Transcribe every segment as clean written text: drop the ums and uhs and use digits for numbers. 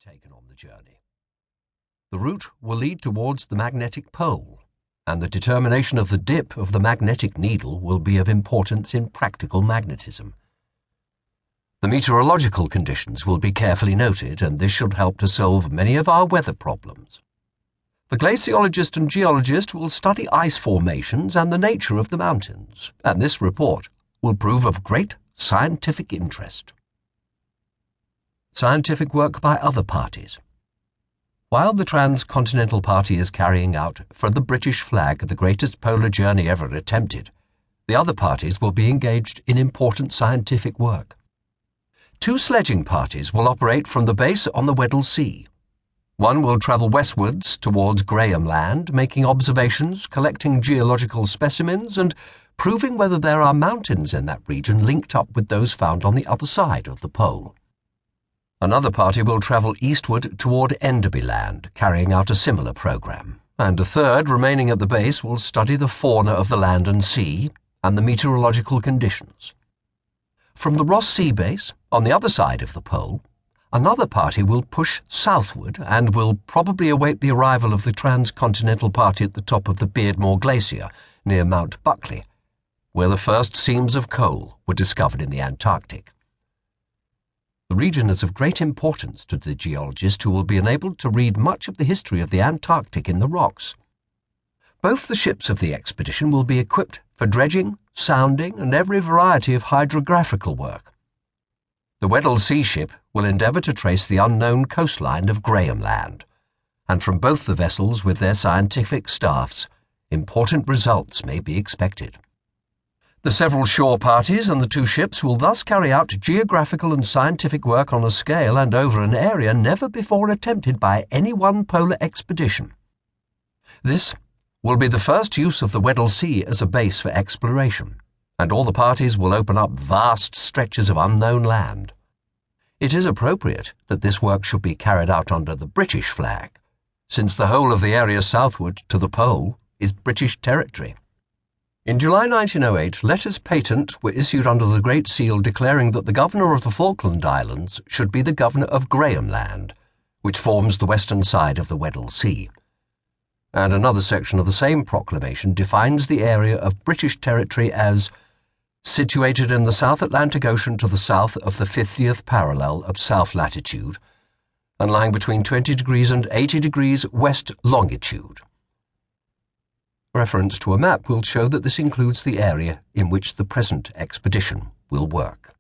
taken on the journey. The route will lead towards the magnetic pole, and the determination of the dip of the magnetic needle will be of importance in practical magnetism. The meteorological conditions will be carefully noted, and this should help to solve many of our weather problems. The glaciologist and geologist will study ice formations and the nature of the mountains, and this report will prove of great scientific interest. Scientific work by other parties. While the Transcontinental Party is carrying out for the British flag the greatest polar journey ever attempted, the other parties will be engaged in important scientific work. 2 sledging parties will operate from the base on the Weddell Sea. One will travel westwards towards Graham Land, making observations, collecting geological specimens, and proving whether there are mountains in that region linked up with those found on the other side of the pole. Another party will travel eastward toward Enderby Land, carrying out a similar program, and a third, remaining at the base, will study the fauna of the land and sea and the meteorological conditions. From the Ross Sea base, on the other side of the pole, another party will push southward and will probably await the arrival of the Transcontinental Party at the top of the Beardmore Glacier near Mount Buckley, where the first seams of coal were discovered in the Antarctic. The region is of great importance to the geologist, who will be enabled to read much of the history of the Antarctic in the rocks. Both the ships of the expedition will be equipped for dredging, sounding, and every variety of hydrographical work. The Weddell Sea ship will endeavour to trace the unknown coastline of Graham Land, and from both the vessels with their scientific staffs, important results may be expected. The several shore parties and the 2 ships will thus carry out geographical and scientific work on a scale and over an area never before attempted by any one polar expedition. This will be the first use of the Weddell Sea as a base for exploration, and all the parties will open up vast stretches of unknown land. It is appropriate that this work should be carried out under the British flag, since the whole of the area southward to the pole is British territory. In July 1908, letters patent were issued under the Great Seal declaring that the Governor of the Falkland Islands should be the Governor of Graham Land, which forms the western side of the Weddell Sea. And another section of the same proclamation defines the area of British territory as situated in the South Atlantic Ocean to the south of the 50th parallel of south latitude, and lying between 20 degrees and 80 degrees west longitude. Reference to a map will show that this includes the area in which the present expedition will work.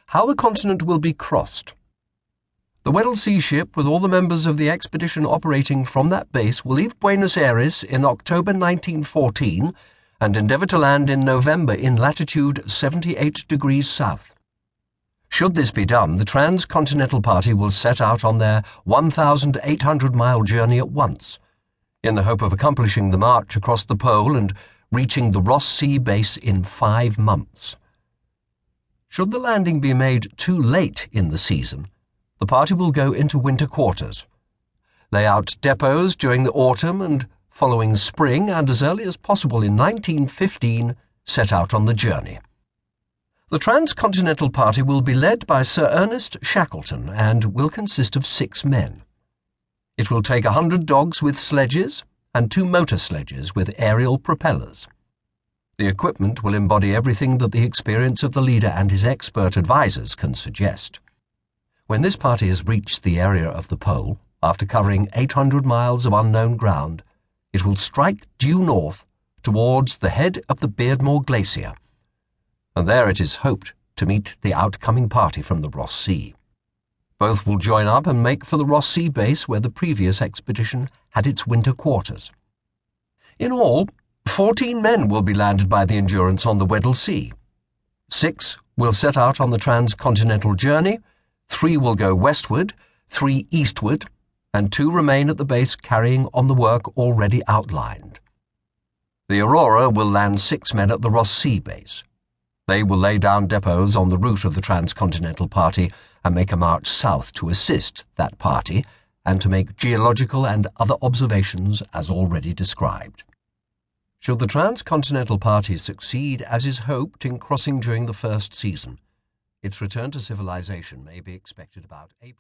How the continent will be crossed. The Weddell Sea ship, with all the members of the expedition operating from that base, will leave Buenos Aires in October 1914 and endeavour to land in November in latitude 78 degrees south. Should this be done, the Transcontinental Party will set out on their 1,800-mile journey at once, in the hope of accomplishing the march across the pole and reaching the Ross Sea base in 5 months. Should the landing be made too late in the season, the party will go into winter quarters, lay out depots during the autumn and following spring, and as early as possible in 1915 set out on the journey. The Transcontinental Party will be led by Sir Ernest Shackleton and will consist of 6 men. It will take 100 dogs with sledges and 2 motor sledges with aerial propellers. The equipment will embody everything that the experience of the leader and his expert advisers can suggest. When this party has reached the area of the pole, after covering 800 miles of unknown ground, it will strike due north towards the head of the Beardmore Glacier, and there it is hoped to meet the outcoming party from the Ross Sea. Both will join up and make for the Ross Sea base where the previous expedition had its winter quarters. In all, 14 men will be landed by the Endurance on the Weddell Sea. 6 will set out on the transcontinental journey, 3 will go westward, 3 eastward, and 2 remain at the base carrying on the work already outlined. The Aurora will land 6 men at the Ross Sea base. They will lay down depots on the route of the Transcontinental Party and make a march south to assist that party and to make geological and other observations as already described. Should the Transcontinental Party succeed as is hoped in crossing during the first season, its return to civilization may be expected about April.